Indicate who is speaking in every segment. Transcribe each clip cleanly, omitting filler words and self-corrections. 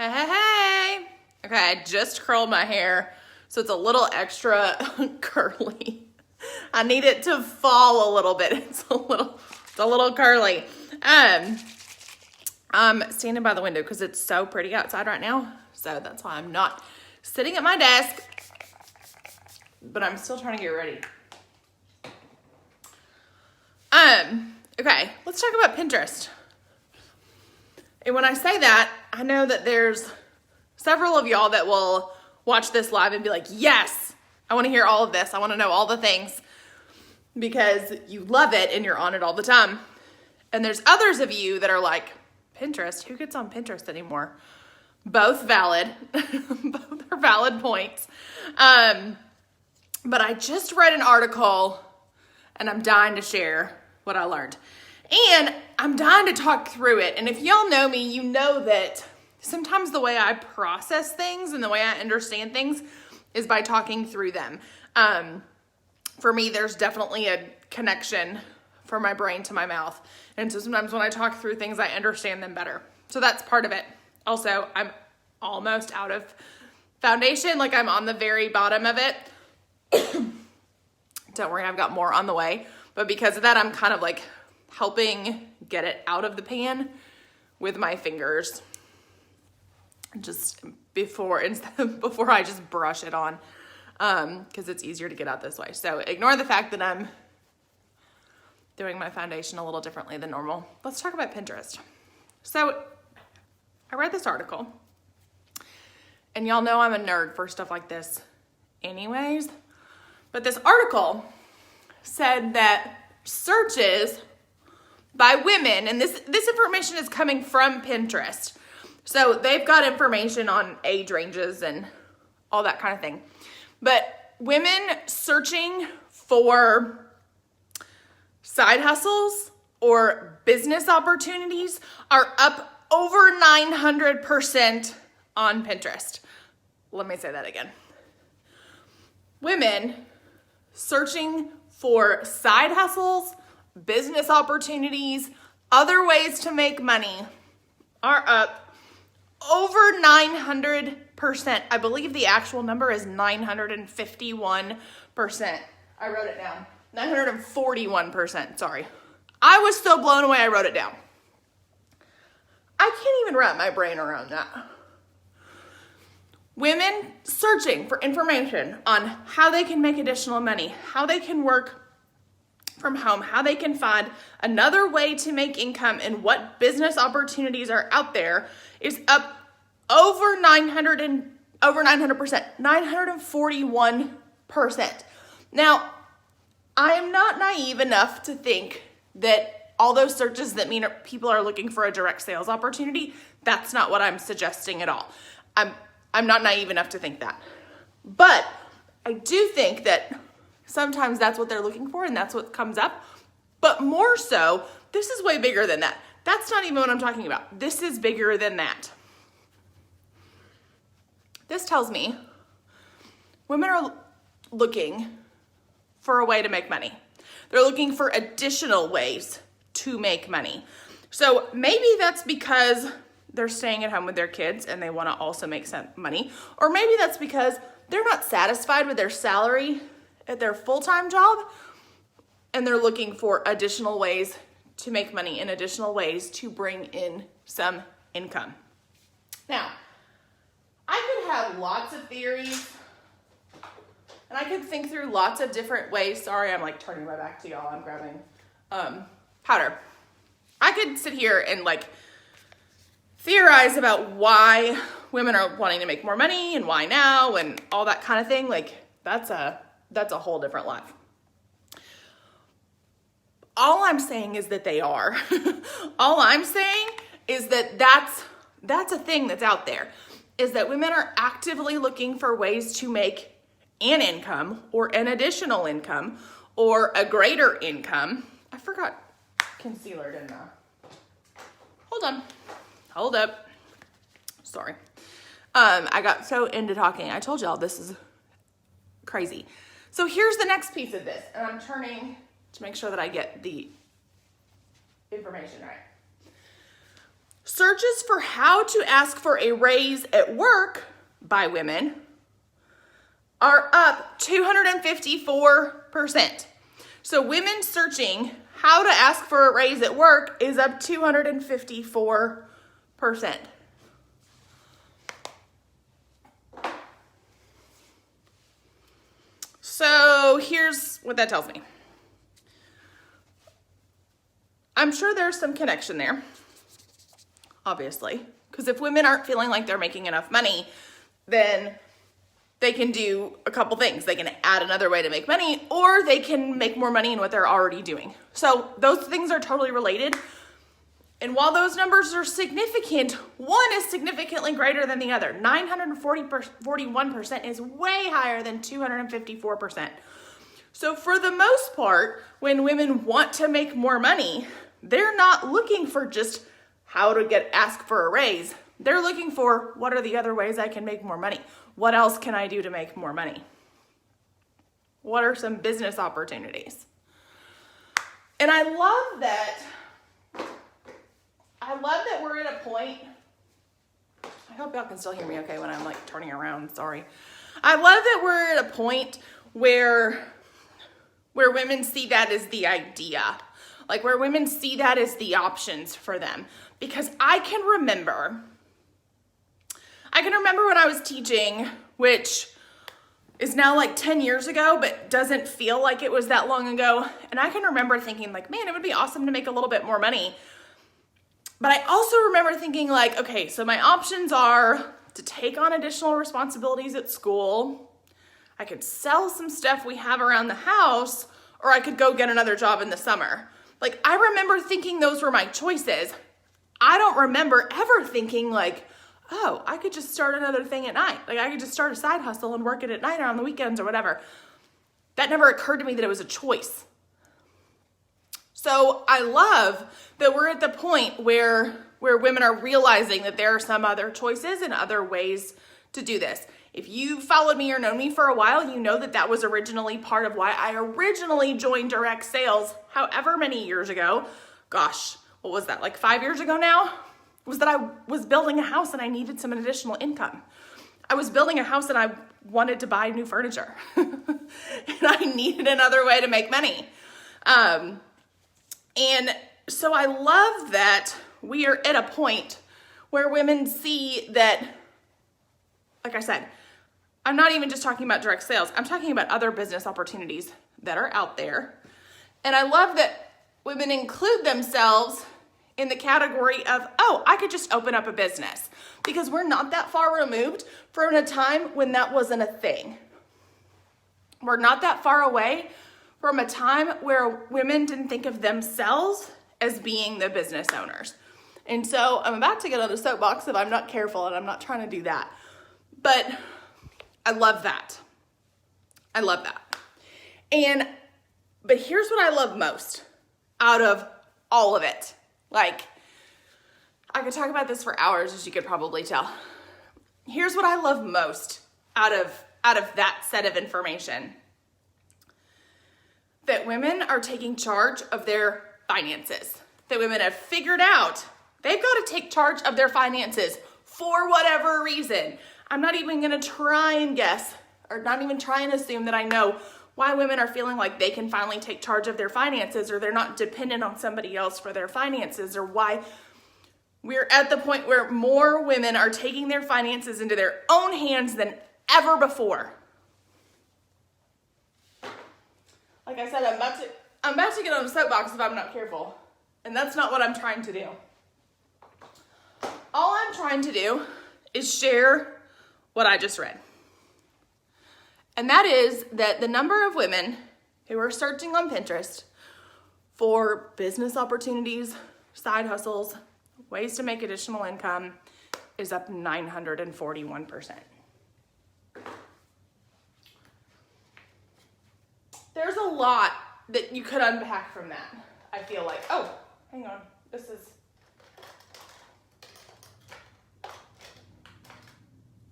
Speaker 1: Hey, hey, hey. Okay, I just curled my hair, so it's a little extra curly. I need it to fall a little bit. It's a little curly. I'm standing by the window because it's so pretty outside right now. So that's why I'm not sitting at my desk, but I'm still trying to get ready. Okay, let's talk about Pinterest. And when I say that, I know that there's several of y'all that will watch this live and be like, yes, I want to hear all of this. I want to know all the things because you love it and you're on it all the time. And there's others of you that are like, Pinterest, who gets on Pinterest anymore? Both valid. Both are valid points. But I just read an article and I'm dying to share what I learned. And I'm dying to talk through it. And if y'all know me, you know that sometimes the way I process things and the way I understand things is by talking through them. For me, there's definitely a connection from my brain to my mouth. And so sometimes when I talk through things, I understand them better. So that's part of it. Also, I'm almost out of foundation. Like I'm on the very bottom of it. Don't worry, I've got more on the way. But because of that, I'm kind of like helping get it out of the pan with my fingers. Just before I just brush it on. Because it's easier to get out this way. So ignore the fact that I'm doing my foundation a little differently than normal. Let's talk about Pinterest. So I read this article. And y'all know I'm a nerd for stuff like this anyways. But this article said that searches by women, and this information is coming from Pinterest. So they've got information on age ranges and all that kind of thing. But women searching for side hustles or business opportunities are up over 900% on Pinterest. Let me say that again. Women searching for side hustles, business opportunities, other ways to make money are up over 900%. I believe the actual number is 951%. I wrote it down. 941%, sorry. I was so blown away I wrote it down. I can't even wrap my brain around that. Women searching for information on how they can make additional money, how they can work from home, how they can find another way to make income, and what business opportunities are out there is up over 900%, 941%. Now, I am not naive enough to think that all those searches that mean people are looking for a direct sales opportunity, that's not what I'm suggesting at all. I'm not naive enough to think that. But I do think that sometimes that's what they're looking for and that's what comes up. But more so, this is way bigger than that. That's not even what I'm talking about. This is bigger than that. This tells me women are looking for a way to make money. They're looking for additional ways to make money. So maybe that's because they're staying at home with their kids and they want to also make some money. Or maybe that's because they're not satisfied with their salary at their full-time job and they're looking for additional ways to make money and additional ways to bring in some income. Now, I could have lots of theories and I could think through lots of different ways. Sorry, I'm like turning my back to y'all. I'm grabbing powder. I could sit here and like theorize about why women are wanting to make more money and why now and all that kind of thing. Like that's a whole different life. All I'm saying is that they are. All I'm saying is that that's a thing that's out there, is that women are actively looking for ways to make an income or an additional income or a greater income. I forgot concealer, didn't I? Hold up. Sorry. I got so into talking. I told y'all this is crazy. So here's the next piece of this. And I'm turning to make sure that I get the information right. searches for how to ask for a raise at work by women are up 254%. So women searching how to ask for a raise at work is up 254%. So here's what that tells me. I'm sure there's some connection there, obviously, because if women aren't feeling like they're making enough money, then they can do a couple things. They can add another way to make money, or they can make more money in what they're already doing. So those things are totally related. And while those numbers are significant, one is significantly greater than the other. 941% is way higher than 254%. So for the most part, when women want to make more money, they're not looking for just how to ask for a raise. They're looking for, what are the other ways I can make more money? What else can I do to make more money? What are some business opportunities? And I love that we're at a point, I hope y'all can still hear me okay when I'm like turning around, sorry. I love that we're at a point where women see that as the idea, like where women see that as the options for them. Because I can remember when I was teaching, which is now like 10 years ago, but doesn't feel like it was that long ago. And I can remember thinking like, man, it would be awesome to make a little bit more money. But I also remember thinking like, okay, so my options are to take on additional responsibilities at school. I could sell some stuff we have around the house, or I could go get another job in the summer. Like, I remember thinking those were my choices. I don't remember ever thinking like, oh, I could just start another thing at night. Like, I could just start a side hustle and work it at night or on the weekends or whatever. That never occurred to me that it was a choice. So I love that we're at the point where women are realizing that there are some other choices and other ways to do this. If you followed me or known me for a while, you know that was originally part of why I originally joined direct sales however many years ago. Gosh, what was that, like 5 years ago now? Was that I was building a house and I needed some additional income. I was building a house and I wanted to buy new furniture. And I needed another way to make money. And so I love that we are at a point where women see that, like I said, I'm not even just talking about direct sales. I'm talking about other business opportunities that are out there. And I love that women include themselves in the category of, oh, I could just open up a business, because we're not that far removed from a time when that wasn't a thing. We're not that far away from a time where women didn't think of themselves as being the business owners. And so I'm about to get on a soapbox if I'm not careful, and I'm not trying to do that. But I love that. I love that. But here's what I love most out of all of it. Like, I could talk about this for hours, as you could probably tell. Here's what I love most out of that set of information. That women are taking charge of their finances. That women have figured out they've got to take charge of their finances for whatever reason. I'm not even going to try and guess, or not even try and assume that I know why women are feeling like they can finally take charge of their finances, or they're not dependent on somebody else for their finances, or why we're at the point where more women are taking their finances into their own hands than ever before. Like I said, I'm about to get on a soapbox if I'm not careful. And that's not what I'm trying to do. All I'm trying to do is share what I just read. And that is that the number of women who are searching on Pinterest for business opportunities, side hustles, ways to make additional income is up 941%. There's a lot that you could unpack from that, I feel like. Oh, hang on.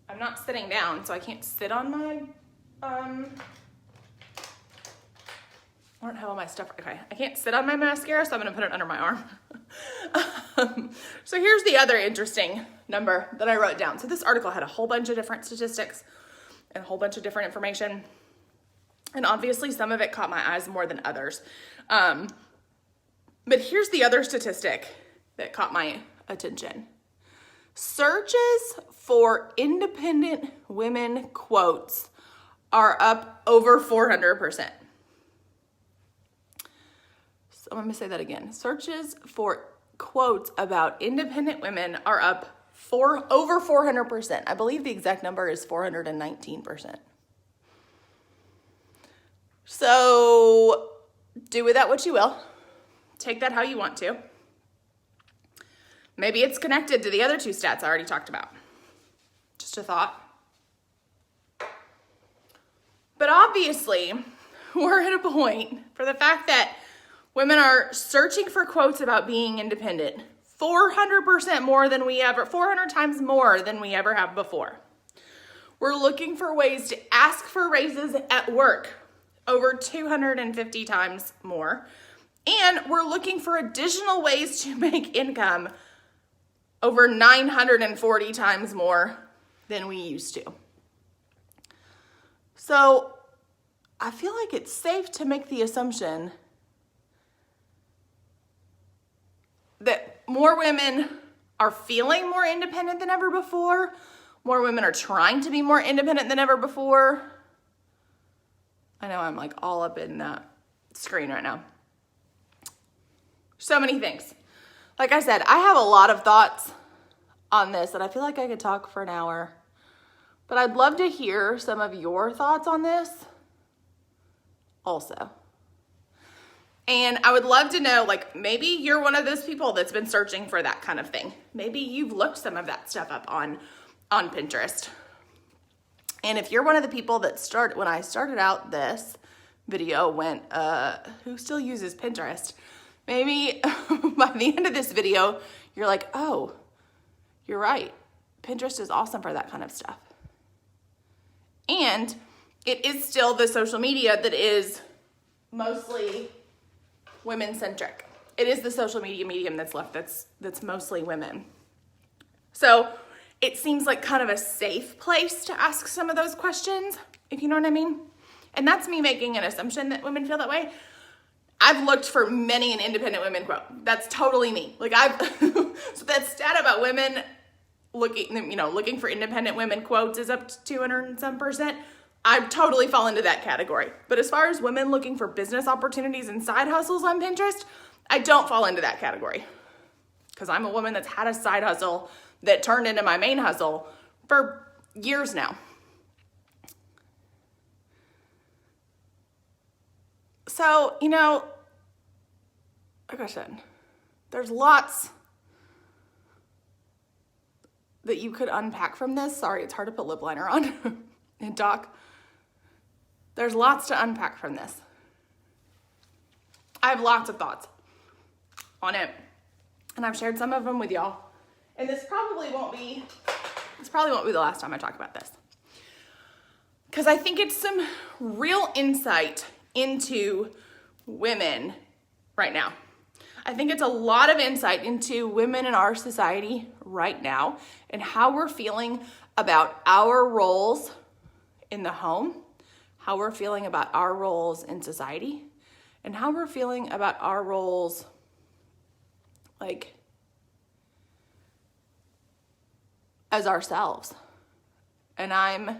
Speaker 1: I'm not sitting down, so I can't sit on my, I don't have all my stuff. Okay, I can't sit on my mascara, so I'm gonna put it under my arm. So here's the other interesting number that I wrote down. So this article had a whole bunch of different statistics and a whole bunch of different information. And obviously some of it caught my eyes more than others. But here's the other statistic that caught my attention. Searches for independent women quotes are up over 400%. So I'm going to say that again. Searches for quotes about independent women are up over 400%. I believe the exact number is 419%. So do with that what you will. Take that how you want to. Maybe it's connected to the other two stats I already talked about. Just a thought. But obviously, we're at a point for the fact that women are searching for quotes about being independent 400% more than 400 times more than we ever have before. We're looking for ways to ask for raises at work over 250 times more. And we're looking for additional ways to make income over 940 times more than we used to. So I feel like it's safe to make the assumption that more women are feeling more independent than ever before. More women are trying to be more independent than ever before. I know I'm like all up in that screen right now. So many things. Like I said, I have a lot of thoughts on this and I feel like I could talk for an hour. But I'd love to hear some of your thoughts on this also. And I would love to know, like, maybe you're one of those people that's been searching for that kind of thing. Maybe you've looked some of that stuff up on Pinterest. And if you're one of the people that when I started out this video went, who still uses Pinterest? Maybe by the end of this video, you're like, oh, you're right. Pinterest is awesome for that kind of stuff. And it is still the social media that is mostly women-centric. It is the social media medium that's left that's mostly women. So it seems like kind of a safe place to ask some of those questions, if you know what I mean. And that's me making an assumption that women feel that way. I've looked for many an independent women quote. That's totally me. Like so that stat about women looking for independent women quotes is up to 200 and some %. I totally fall into that category. But as far as women looking for business opportunities and side hustles on Pinterest, I don't fall into that category. Because I'm a woman that's had a side hustle that turned into my main hustle for years now. So, like I said, there's lots that you could unpack from this. Sorry, it's hard to put lip liner on and talk. There's lots to unpack from this. I have lots of thoughts on it, and I've shared some of them with y'all. And this probably won't be the last time I talk about this, because I think it's some real insight into women right now. I think it's a lot of insight into women in our society right now and how we're feeling about our roles in the home, how we're feeling about our roles in society, and how we're feeling about our roles like as ourselves. And I'm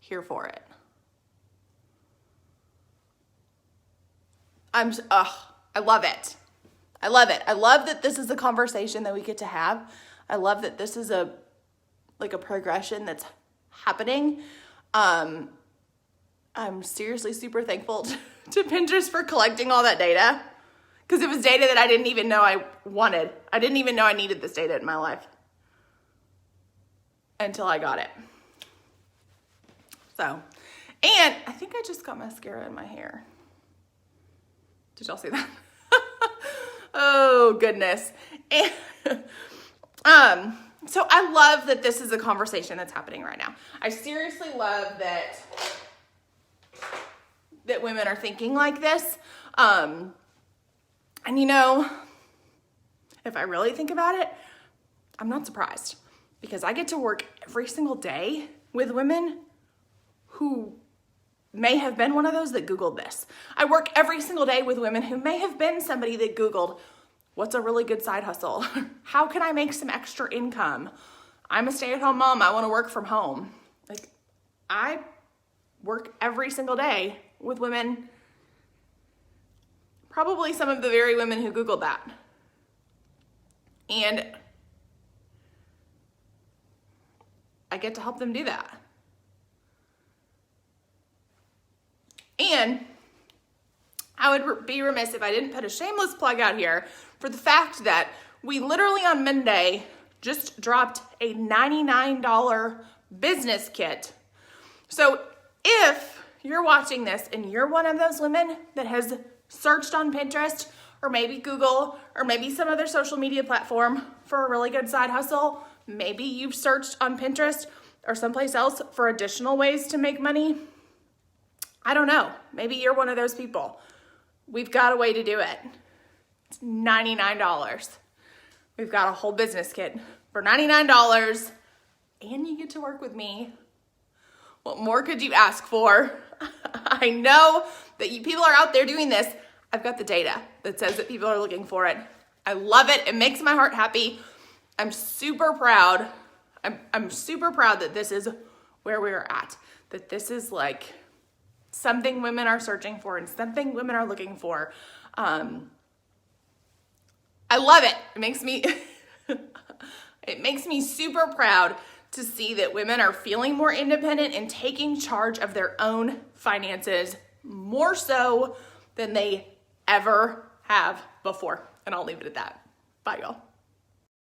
Speaker 1: here for it. I love it. I love it. I love that this is a conversation that we get to have. I love that this is a progression that's happening. I'm seriously super thankful to Pinterest for collecting all that data, because it was data that I didn't even know I wanted. I didn't even know I needed this data in my life until I got it. So, and I think I just got mascara in my hair. Did y'all see that? Oh, goodness. And, so I love that this is a conversation that's happening right now. I seriously love that women are thinking like this. And if I really think about it, I'm not surprised, because I get to work every single day with women who may have been one of those that Googled this. I work every single day with women who may have been somebody that Googled, what's a really good side hustle? How can I make some extra income? I'm a stay-at-home mom. I want to work from home. Like, I work every single day with women, probably some of the very women who Googled that. And I get to help them do that. And I would be remiss if I didn't put a shameless plug out here for the fact that we literally on Monday just dropped a $99 business kit. So if you're watching this and you're one of those women that has searched on Pinterest or maybe Google or maybe some other social media platform for a really good side hustle, maybe you've searched on Pinterest or someplace else for additional ways to make money, I don't know. Maybe you're one of those people. We've got a way to do it. It's $99. We've got a whole business kit for $99, and you get to work with me. What more could you ask for? I know that people are out there doing this. I've got the data that says that people are looking for it. I love it. It makes my heart happy. I'm super proud. I'm super proud that this is where we're at, that this is like something women are searching for and something women are looking for. I love it. It makes me, it makes me super proud to see that women are feeling more independent and taking charge of their own finances more so than they ever have before. And I'll leave it at that. Bye, y'all.